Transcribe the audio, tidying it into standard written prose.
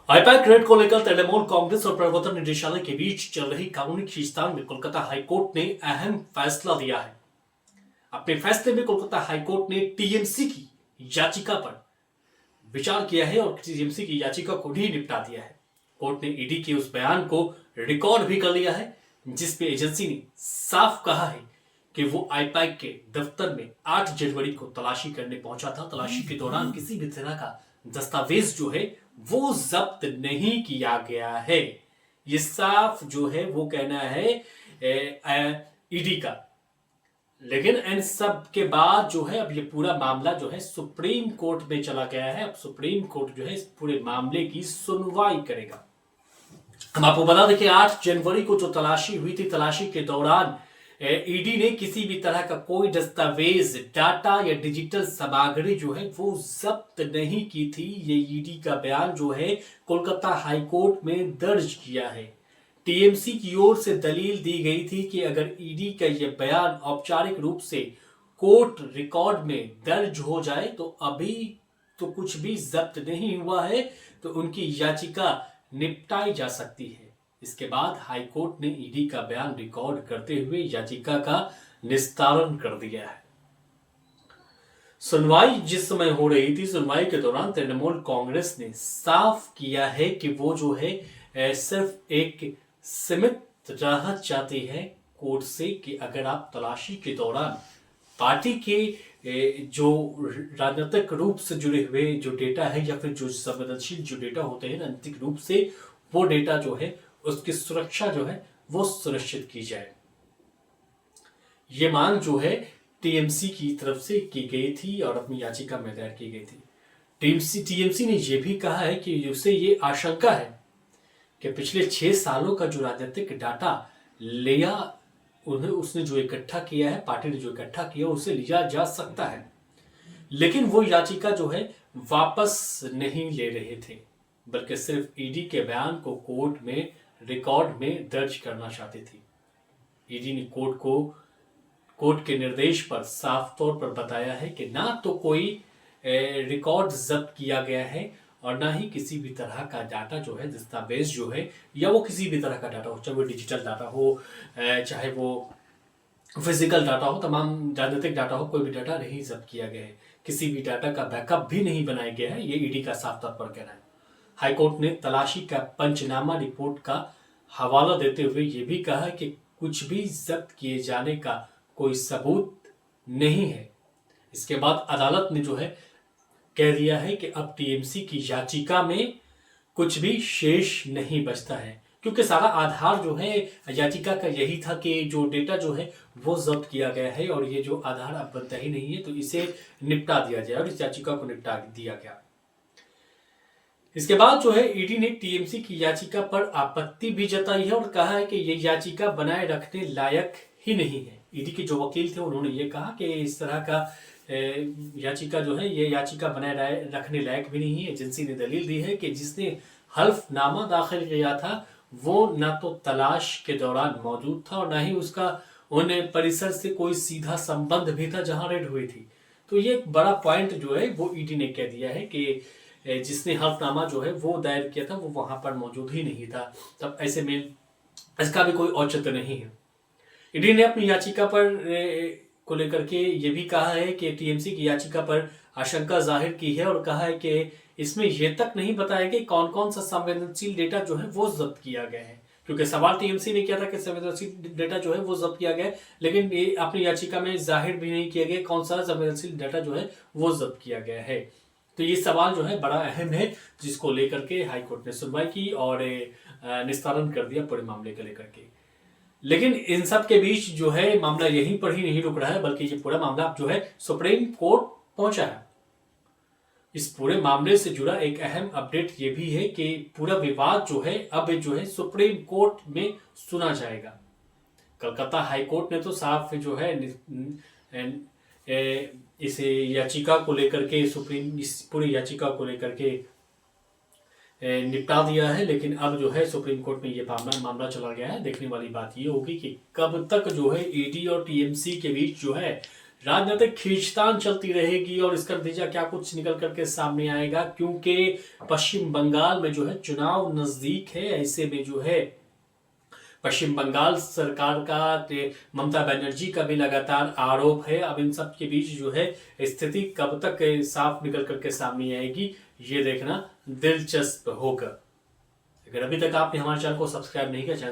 IUPAC red को लेकर तृणमूल कांग्रेस और प्रवर्तन निदेशालय के बीच चल रही कानूनी खींचतान में कोलकाता हाईकोर्ट ने अहम फैसला दिया है। अपने फैसले में कोलकाता हाईकोर्ट ने टीएमसी की याचिका पर विचार किया है और टीएमसी की याचिका को भी निपटा दिया है। कोर्ट ने ईडी के उस बयान को रिकॉर्ड भी कर लिया है जिसमें एजेंसी ने साफ कहा है कि वो आईपैक के दफ्तर में 8 जनवरी को तलाशी करने पहुंचा था। तलाशी के दौरान किसी भी तरह का दस्तावेज जो है वो जब्त नहीं किया गया है। ये साफ जो है वो कहना है ईडी का। लेकिन इन सब के बाद जो है अब ये पूरा मामला जो है सुप्रीम कोर्ट में चला गया है। अब सुप्रीम कोर्ट जो है इस पूरे मामले की सुनवाई करेगा। हम आपको बता दें कि 8 जनवरी को जो तलाशी हुई थी, तलाशी के दौरान ईडी ने किसी भी तरह का कोई दस्तावेज, डाटा या डिजिटल सामग्री जो है वो जब्त नहीं की थी। ये ईडी का बयान जो है कोलकाता हाईकोर्ट में दर्ज किया है। टीएमसी की ओर से दलील दी गई थी कि अगर ईडी का ये बयान औपचारिक रूप से कोर्ट रिकॉर्ड में दर्ज हो जाए तो अभी तो कुछ भी जब्त नहीं हुआ है, तो उनकी याचिका निपटाई जा सकती है। इसके बाद हाईकोर्ट ने ईडी का बयान रिकॉर्ड करते हुए याचिका का निस्तारण कर दिया है। सुनवाई जिस समय हो रही थी, सुनवाई के दौरान तृणमूल कांग्रेस ने साफ किया है कि वो जो है सिर्फ एक सीमित राहत चाहती है कोर्ट से कि अगर आप तलाशी के दौरान पार्टी के जो राजनीतिक रूप से जुड़े हुए जो डेटा है या फिर जो संवेदनशील जो डेटा होते हैं राजनीतिक रूप से, वो डेटा जो है उसकी सुरक्षा जो है वो सुनिश्चित की जाए। ये मांग जो है टीएमसी की तरफ से की गई थी और अपनी याचिका में दायर की गई थी। टीएमसी ने यह भी कहा है कि उसे ये आशंका है कि पिछले 6 सालों का जो राजनीतिक डाटा लिया उसने जो इकट्ठा किया है, पार्टी ने जो इकट्ठा किया उसे लिया जा सकता है, लेकिन वो याचिका जो है वापस नहीं ले रहे थे, बल्कि सिर्फ ईडी के बयान को कोर्ट में रिकॉर्ड में दर्ज करना चाहती थी। ईडी ने कोर्ट के निर्देश पर साफ तौर पर बताया है कि ना तो कोई रिकॉर्ड जब्त किया गया है और ना ही किसी भी तरह का डाटा जो है, दस्तावेज जो है या वो किसी भी तरह का डाटा हो, चाहे वो डिजिटल डाटा हो चाहे वो फिजिकल डाटा हो, तमाम राजनीतिक डाटा हो, कोई भी डाटा नहीं जब्त किया गया है। किसी भी डाटा का बैकअप भी नहीं बनाया गया है, ये ईडी का साफ तौर पर कहना है। हाईकोर्ट ने तलाशी का पंचनामा रिपोर्ट का हवाला देते हुए यह भी कहा कि कुछ भी जब्त किए जाने का कोई सबूत नहीं है। इसके बाद अदालत ने जो है कह दिया है कि अब टीएमसी की याचिका में कुछ भी शेष नहीं बचता है, क्योंकि सारा आधार जो है याचिका का यही था कि जो डेटा जो है वो जब्त किया गया है और ये जो आधार अब बनता ही नहीं है तो इसे निपटा दिया जाए, और इस याचिका को निपटा दिया गया। इसके बाद जो है ईडी ने टीएमसी की याचिका पर आपत्ति भी जताई है और कहा है कि यह याचिका बनाए रखने लायक ही नहीं है। ईडी के जो वकील थे उन्होंने ये कहा कि इस तरह का याचिका जो है ये याचिका बनाए रखने लायक भी नहीं है। एजेंसी ने दलील दी है कि जिसने हल्फनामा दाखिल किया था वो ना तो तलाश के दौरान मौजूद था और ना ही उसका उन परिसर से कोई सीधा संबंध भी था जहां रेड हुई थी। तो ये एक बड़ा पॉइंट जो है वो ईडी ने कह दिया है कि जिसने हल्फनामा जो है वो दायर किया था वो वहां पर मौजूद ही नहीं था, तब ऐसे में इसका भी कोई औचित्य नहीं है। ईडी ने अपनी याचिका पर को लेकर के ये भी कहा है कि टीएमसी की याचिका पर आशंका जाहिर की है और कहा है कि इसमें यह तक नहीं बताया कि कौन कौन सा संवेदनशील डेटा जो है वो जब्त किया गया है, क्योंकि सवाल टीएमसी ने किया था कि संवेदनशील डेटा जो है वो जब्त किया गया है, लेकिन ये अपनी याचिका में जाहिर भी नहीं किया गया कौन सा संवेदनशील डेटा जो है वो जब्त किया गया है। तो ये सवाल जो है बड़ा अहम है जिसको लेकर के हाईकोर्ट ने सुनवाई की और निस्तारण कर दिया पूरे मामले को लेकर के। लेकिन इन सब के बीच जो है मामला यहीं पर ही नहीं रुक रहा है, बल्कि ये पूरा मामला अब जो है सुप्रीम कोर्ट पहुंचा है। इस पूरे मामले से जुड़ा एक अहम अपडेट ये भी है कि पूरा विवाद जो है अब जो है सुप्रीम कोर्ट में सुना जाएगा। कलकत्ता हाईकोर्ट ने तो साफ जो है इस याचिका को लेकर के इस पूरी याचिका को लेकर के निपटा दिया है, लेकिन अब जो है सुप्रीम कोर्ट में ये मामला चला गया है। देखने वाली बात ये होगी कि कब तक जो है ईडी और टीएमसी के बीच जो है राजनीतिक खींचतान चलती रहेगी और इसका नतीजा क्या कुछ निकल करके सामने आएगा, क्योंकि पश्चिम बंगाल में जो है चुनाव नजदीक है। ऐसे में जो है पश्चिम बंगाल सरकार का, ममता बनर्जी का भी लगातार आरोप है। अब इन सब के बीच जो है स्थिति कब तक साफ निकल करके सामने आएगी, ये देखना दिलचस्प होगा। अगर अभी तक आपने हमारे चैनल को सब्सक्राइब नहीं किया, चैनल